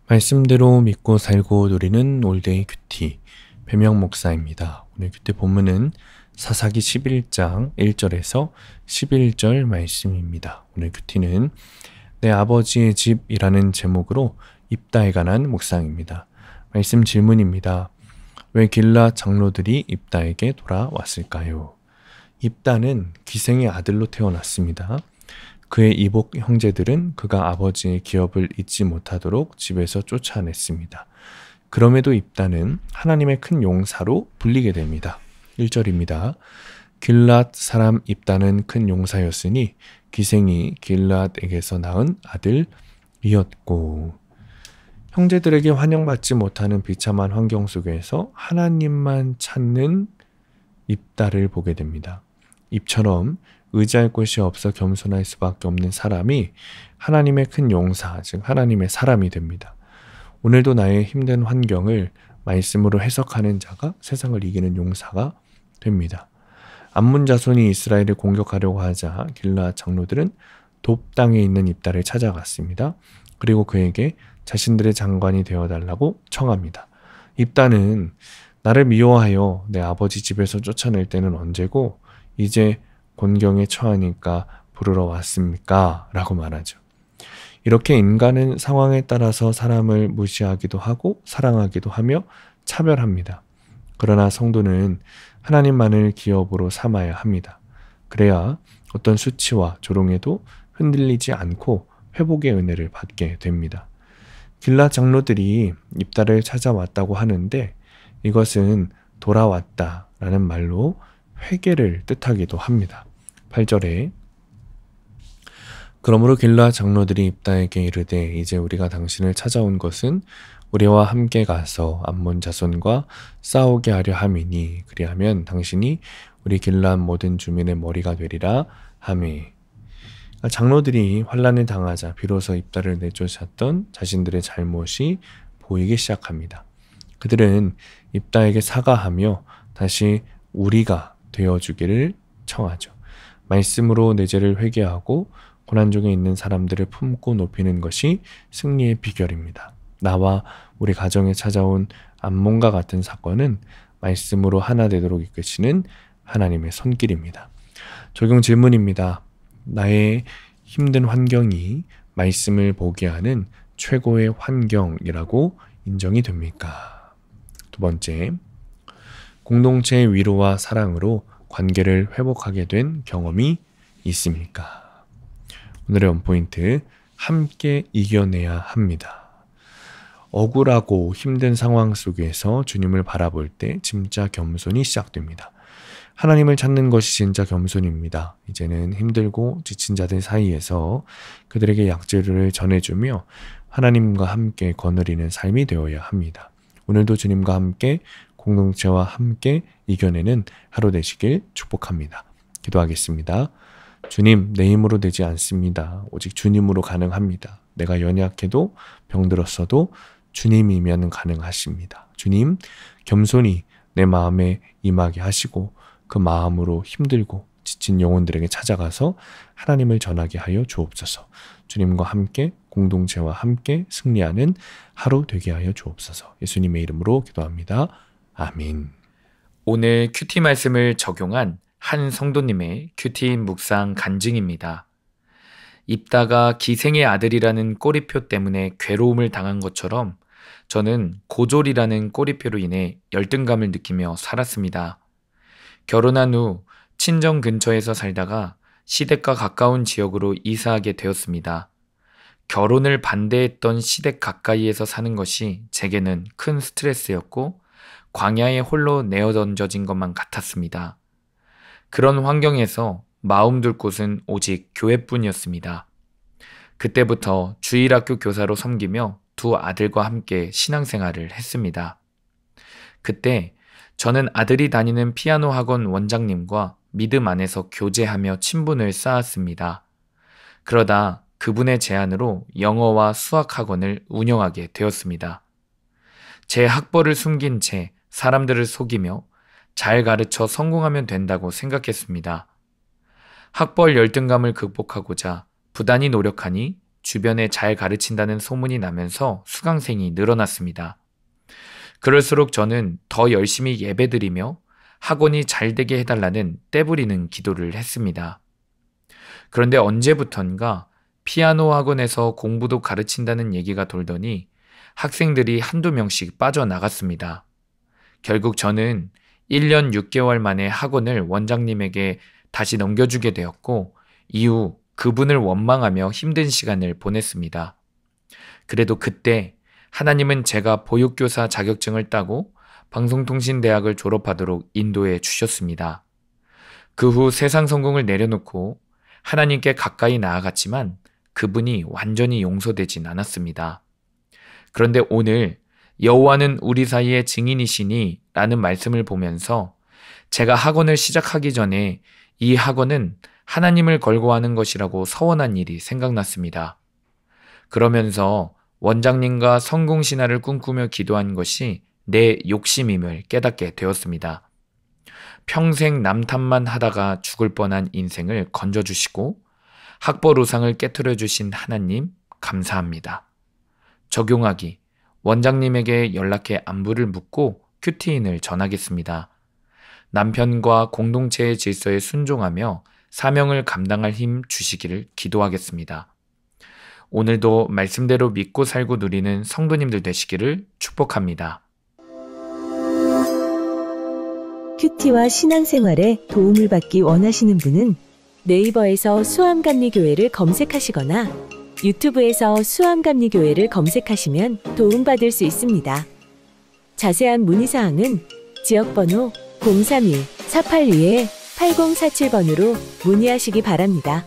말씀대로 믿고 살고 누리는 올데이 큐티 배명 목사입니다. 오늘 큐티 본문은 사사기 11장 1절에서 11절 말씀입니다. 오늘 큐티는 내 아버지의 집이라는 제목으로 입다에 관한 묵상입니다. 말씀 질문입니다. 왜 길라 장로들이 입다에게 돌아왔을까요? 입다는 기생의 아들로 태어났습니다. 그의 이복 형제들은 그가 아버지의 기업을 잊지 못하도록 집에서 쫓아냈습니다. 그럼에도 입다는 하나님의 큰 용사로 불리게 됩니다. 1절입니다. 길랏 사람 입다는 큰 용사였으니 기생이 길랏에게서 낳은 아들이었고. 형제들에게 환영받지 못하는 비참한 환경 속에서 하나님만 찾는 입다를 보게 됩니다. 입처럼 의지할 곳이 없어 겸손할 수밖에 없는 사람이 하나님의 큰 용사, 즉 하나님의 사람이 됩니다. 오늘도 나의 힘든 환경을 말씀으로 해석하는 자가 세상을 이기는 용사가 됩니다. 암몬 자손이 이스라엘을 공격하려고 하자 길라 장로들은 돕 땅에 있는 입다를 찾아갔습니다. 그리고 그에게 자신들의 장관이 되어달라고 청합니다. 입다는 나를 미워하여 내 아버지 집에서 쫓아낼 때는 언제고 이제 곤경에 처하니까 부르러 왔습니까? 라고 말하죠. 이렇게 인간은 상황에 따라서 사람을 무시하기도 하고 사랑하기도 하며 차별합니다. 그러나 성도는 하나님만을 기업으로 삼아야 합니다. 그래야 어떤 수치와 조롱에도 흔들리지 않고 회복의 은혜를 받게 됩니다. 길라 장로들이 입다를 찾아왔다고 하는데 이것은 돌아왔다라는 말로 회개를 뜻하기도 합니다. 8절에 그러므로 길라 장로들이 입다에게 이르되 이제 우리가 당신을 찾아온 것은 우리와 함께 가서 암몬 자손과 싸우게 하려 함이니 그리하면 당신이 우리 길라 모든 주민의 머리가 되리라 하매. 장로들이 환난을 당하자 비로소 입다를 내쫓았던 자신들의 잘못이 보이기 시작합니다. 그들은 입다에게 사과하며 다시 우리가 되어주기를 청하죠. 말씀으로 내 죄를 회개하고 고난 중에 있는 사람들을 품고 높이는 것이 승리의 비결입니다. 나와 우리 가정에 찾아온 암몬과 같은 사건은 말씀으로 하나 되도록 이끄시는 하나님의 손길입니다. 적용 질문입니다. 나의 힘든 환경이 말씀을 보게 하는 최고의 환경이라고 인정이 됩니까? 두 번째, 공동체의 위로와 사랑으로 관계를 회복하게 된 경험이 있습니까? 오늘의 원포인트, 함께 이겨내야 합니다. 억울하고 힘든 상황 속에서 주님을 바라볼 때 진짜 겸손이 시작됩니다. 하나님을 찾는 것이 진짜 겸손입니다. 이제는 힘들고 지친 자들 사이에서 그들에게 약재를 전해주며 하나님과 함께 거느리는 삶이 되어야 합니다. 오늘도 주님과 함께 공동체와 함께 이겨내는 하루 되시길 축복합니다. 기도하겠습니다. 주님, 내 힘으로 되지 않습니다. 오직 주님으로 가능합니다. 내가 연약해도 병들었어도 주님이면 가능하십니다. 주님, 겸손히 내 마음에 임하게 하시고 그 마음으로 힘들고 지친 영혼들에게 찾아가서 하나님을 전하게 하여 주옵소서. 주님과 함께 공동체와 함께 승리하는 하루 되게 하여 주옵소서. 예수님의 이름으로 기도합니다. 아멘. 오늘 큐티 말씀을 적용한 한 성도님의 큐티 묵상 간증입니다. 입다가 기생의 아들이라는 꼬리표 때문에 괴로움을 당한 것처럼 저는 고졸이라는 꼬리표로 인해 열등감을 느끼며 살았습니다. 결혼한 후 친정 근처에서 살다가 시댁과 가까운 지역으로 이사하게 되었습니다. 결혼을 반대했던 시댁 가까이에서 사는 것이 제게는 큰 스트레스였고 광야에 홀로 내어던져진 것만 같았습니다. 그런 환경에서 마음 둘 곳은 오직 교회뿐이었습니다. 그때부터 주일학교 교사로 섬기며 두 아들과 함께 신앙생활을 했습니다. 그때 저는 아들이 다니는 피아노 학원 원장님과 믿음 안에서 교제하며 친분을 쌓았습니다. 그러다 그분의 제안으로 영어와 수학 학원을 운영하게 되었습니다. 제 학벌을 숨긴 채 사람들을 속이며 잘 가르쳐 성공하면 된다고 생각했습니다. 학벌 열등감을 극복하고자 부단히 노력하니 주변에 잘 가르친다는 소문이 나면서 수강생이 늘어났습니다. 그럴수록 저는 더 열심히 예배드리며 학원이 잘 되게 해달라는 떼부리는 기도를 했습니다. 그런데 언제부턴가 피아노 학원에서 공부도 가르친다는 얘기가 돌더니 학생들이 한두 명씩 빠져나갔습니다. 결국 저는 1년 6개월 만에 학원을 원장님에게 다시 넘겨주게 되었고 이후 그분을 원망하며 힘든 시간을 보냈습니다. 그래도 그때 하나님은 제가 보육교사 자격증을 따고 방송통신대학을 졸업하도록 인도해 주셨습니다. 그 후 세상 성공을 내려놓고 하나님께 가까이 나아갔지만 그분이 완전히 용서되진 않았습니다. 그런데 오늘 여호와는 우리 사이의 증인이시니 라는 말씀을 보면서 제가 학원을 시작하기 전에 이 학원은 하나님을 걸고 하는 것이라고 서원한 일이 생각났습니다. 그러면서 원장님과 성공신화를 꿈꾸며 기도한 것이 내 욕심임을 깨닫게 되었습니다. 평생 남탓만 하다가 죽을 뻔한 인생을 건져주시고 학벌우상을 깨트려주신 하나님 감사합니다. 적용하기, 원장님에게 연락해 안부를 묻고 큐티인을 전하겠습니다. 남편과 공동체의 질서에 순종하며 사명을 감당할 힘 주시기를 기도하겠습니다. 오늘도 말씀대로 믿고 살고 누리는 성도님들 되시기를 축복합니다. 큐티와 신앙생활에 도움을 받기 원하시는 분은 네이버에서 수암감리교회를 검색하시거나 유튜브에서 수암감리교회를 검색하시면 도움받을 수 있습니다. 자세한 문의사항은 지역번호 031-482-8047번으로 문의하시기 바랍니다.